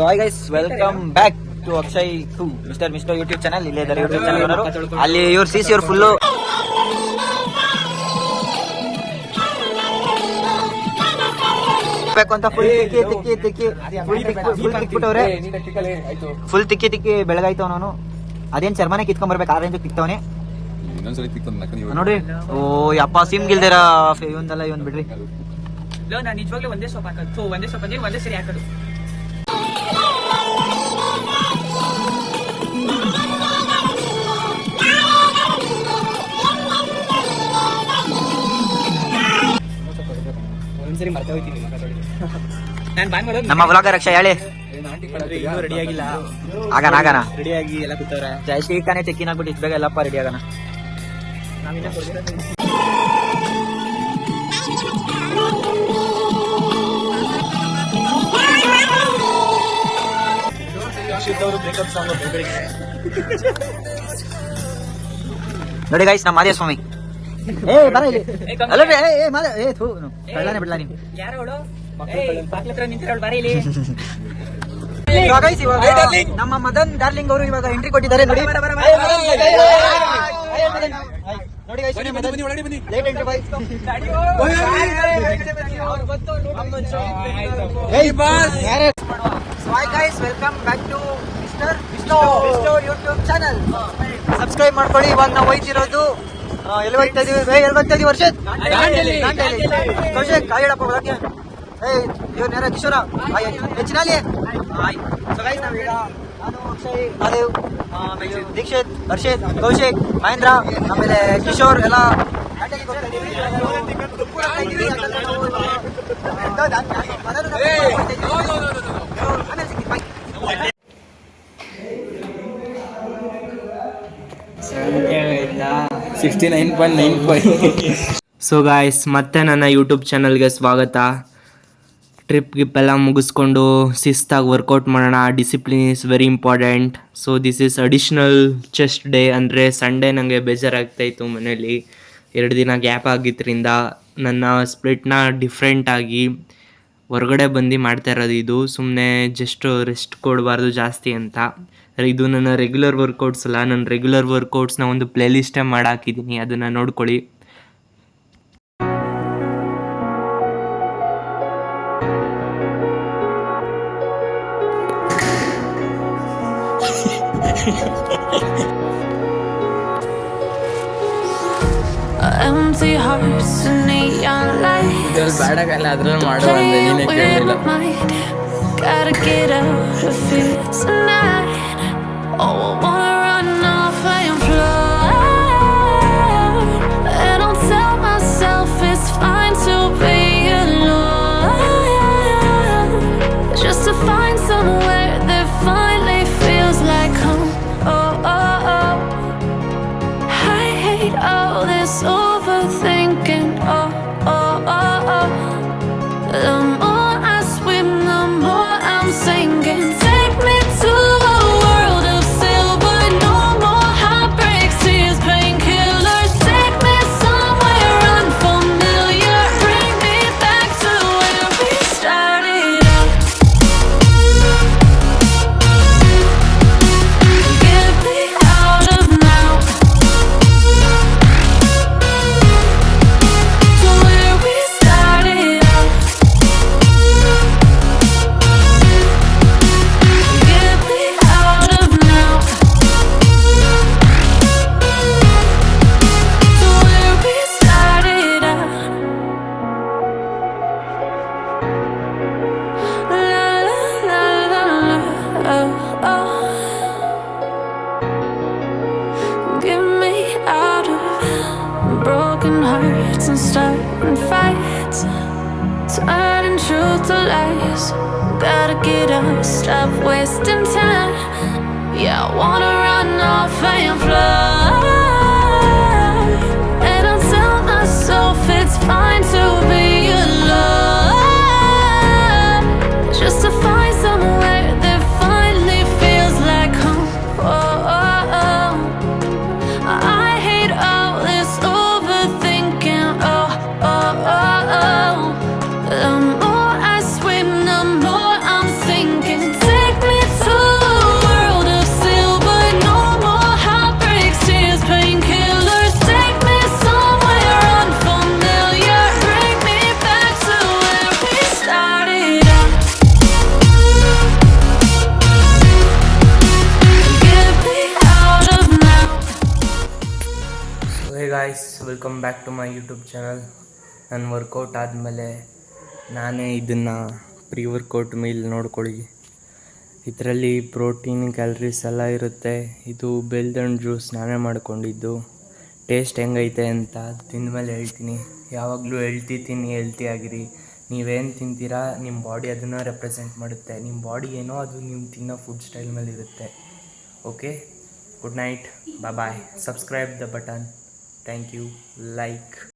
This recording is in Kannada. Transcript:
So hi guys, welcome back to Akshay to mister YouTube channel. ಇಲ್ಲೇ ಇದ್ದಾರೆ ಯೂಟ್ಯೂಬ್ ಚಾನಲ್. ಅಲ್ಲಿ ಇವ್ರು ಸಿ ಸಿ ಅವ್ರು ಫುಲ್ಲು ಅಂತ ಫುಲ್ ತಿಕ್ಕಿ ಬೆಳಗಾಯ್ತವ. ನಾನು ಅದೇನ್ ಚರ್ಮನೆ ಕಿತ್ಕೊಂಡ್ ಬರ್ಬೇಕು, ಆರೇಂಜ್ ಕಿತ್ತವನೆ ನೋಡ್ರಿ. ಓ ಯಪ್ಪ, ಸಿಮ್ ಗಿಲ್ದಿರ ಇವಂದಲ್ಲ ಇವನ್ ಬಿಡ್ರಿ. ನಾನು ನಿಜವಾಗ್ಲೂ ಒಂದೇ ಸೊಪ್ಪು ಹಾಕೋದು, ಒಂದೇ ಸೊಪ್ಪು ಅಂದ್ರೆ ಒಂದೇ ಸರಿ ಹಾಕೋದು. ಒಂದ್ಸರಿ ಮರ್ತ ಹೋಗ್ತೀನಿ. ನಾನು ಬಾಯ್ ಮಾಡೋದು ನಮ್ಮ ವ್ಲಾಗರ್ ಅಕ್ಷಯ್ ಹೇಳಿ. ಇನ್ನೂ ರೆಡಿ ಆಗಿಲ್ಲ, ಆಗಾನ ರೆಡಿ ಆಗಿ ಎಲ್ಲ ಕೂತವ್ರೆ. ಜಾಸ್ತಿ ತಾನೇ ಚೆಕ್ಕಿನ್ ಆಗ್ಬಿಟ್ಟು ಇಷ್ಟ ಬೇಗ ಎಲ್ಲಪ್ಪ ರೆಡಿ ಆಗೋಣ. ನಾವಿನ್ನ ನೋಡಿ ಗೈಸ್, ನಮ್ಮ ಮಾದೇವ ಸ್ವಾಮಿ. ಏ ಬರ ಇಲ್ಲಿ. ಅಲ್ಲೇ ಬಿಡ್ಲಾ ನೀನು. ಯಾರೋಳು ಬಾಕ್ಲತ್ರ ನಿಂತಿರೋಳು, ಬಾರಿ ಇಲ್ಲಿ. ನಮ್ಮ ಮದನ್ ಡಾರ್ಲಿಂಗ್ ಅವರು ಇವಾಗ ಎಂಟ್ರಿ ಕೊಟ್ಟಿದ್ದಾರೆ ನೋಡಿ. ನೋಡಿ guys, late entry bye. Hi guys, welcome back to mister YouTube channel. Subscribe ಮಾಡ್ಕೊಳ್ಳಿ. ಇವಾಗ ನಾವು ಹೋಯ್ತಿರೋದು ಎಲ್ಲಿ ಹೋಗ್ತಾ ಇದೀವಿ ವರ್ಷದ್ ಕೌಶಿಕ್ ಕಾಯಡಪ್ಪ ಒಳಗೆ. ಇವ್ರು ಯಾರ ಕಿಶೋರ ಹೆಚ್ಚಿನಲ್ಲಿ. ನಾನು ಅಕ್ಷಯ್, ಮಹಾದೇವ್, ದೀಕ್ಷಿತ್, ಹರ್ಷಿತ್, ಕೌಶಿಕ್, ಮಹೇಂದ್ರ, ಆಮೇಲೆ ಕಿಶೋರ್ ಎಲ್ಲ ಸೊ ಗಾಯ್ಸ್, ಮತ್ತೆ ನನ್ನ ಯೂಟ್ಯೂಬ್ ಚಾನಲ್ಗೆ ಸ್ವಾಗತ. ಟ್ರಿಪ್ ಗಿಪ್ಪೆಲ್ಲ ಮುಗಿಸ್ಕೊಂಡು ಶಿಸ್ತಾಗಿ ವರ್ಕೌಟ್ ಮಾಡೋಣ. Discipline is very important. So this is additional chest day. ಅಂದರೆ ಸಂಡೇ ನನಗೆ ಬೇಜಾರಾಗ್ತಾಯಿತ್ತು ಮನೇಲಿ. 2 ದಿನ ಗ್ಯಾಪ್ ಆಗಿದ್ದರಿಂದ ನನ್ನ ಸ್ಪ್ಲಿಟ್ನ ಡಿಫ್ರೆಂಟಾಗಿ ಹೊರಗಡೆ ಬಂದು ಮಾಡ್ತಾ ಇರೋದು. ಇದು ಸುಮ್ಮನೆ ಜಸ್ಟ್ ರೆಸ್ಟ್ ಕೊಡಬಾರ್ದು ಜಾಸ್ತಿ ಅಂತ. ಇದು ನನ್ನ ರೆಗ್ಯುಲರ್ ವರ್ಕೌಟ್ಸ್ ಅಲ್ಲ. ನನ್ನ ರೆಗ್ಯುಲರ್ ವರ್ಕೌಟ್ಸ್ನ ಒಂದು ಪ್ಲೇಲಿಸ್ಟೇ ಮಾಡಾಕಿದ್ದೀನಿ, ಅದನ್ನು ನೋಡ್ಕೊಳ್ಳಿ. Empty hearts and neon lights. Playing with my mind. Gotta get out of here tonight. Oh, I wanna run off and fly. And I'll tell myself it's fine to be alone. Just to find somewhere that finally feels like home. Oh, oh, oh. I hate all this overthinking. Oh, oh, oh, oh. The more I swim, the more I'm sinking. Take me to a world of silver. No more heartbreaks, tears, painkillers. Take me somewhere unfamiliar. Bring me back to where we started out. Get me out of now. To where we started out. Get me out of now. To where we started out. La la la la la. Oh, oh. Get me out of broken hearts and starting fights. Turning truth to lies. Gotta get up, stop wasting time. Yeah, I wanna run off and fly. And I'll tell myself it's fine to be alone. Just to find somewhere that finally feels like home. Oh, oh, oh. I hate all this overthinking. Oh, oh, oh, oh. The more I swim, the more I'm sinking. Take welcome back to my YouTube channel. ನಾನು ವರ್ಕೌಟ್ ಆದಮೇಲೆ ನಾನೇ ಇದನ್ನು ಪ್ರೀ ವರ್ಕೌಟ್ ಮೀಲ್ ನೋಡ್ಕೊಳ್ಳಿ. ಇದರಲ್ಲಿ ಪ್ರೋಟೀನ್ ಕ್ಯಾಲರೀಸ್ ಎಲ್ಲ ಇರುತ್ತೆ. ಇದು ಬೆಲ್ದಣ್ಣು ಜ್ಯೂಸ್ ನಾನೇ ಮಾಡ್ಕೊಂಡಿದ್ದು. ಟೇಸ್ಟ್ ಹೆಂಗೈತೆ ಅಂತ ತಿಂದಮೇಲೆ ಹೇಳ್ತೀನಿ. ಯಾವಾಗಲೂ ಹೆಲ್ತಿ ಆಗಿರಿ. ನೀವೇನು ತಿಂತೀರಾ ನಿಮ್ಮ ಬಾಡಿ ಅದನ್ನು ರೆಪ್ರೆಸೆಂಟ್ ಮಾಡುತ್ತೆ. ನಿಮ್ಮ ಬಾಡಿ ಏನೋ ಅದು ನೀವು ತಿನ್ನೋ ಫುಡ್ ಸ್ಟೈಲ್ ಮೇಲೆ ಇರುತ್ತೆ. Okay, good night, bye. Subscribe the button. Thank you. Like.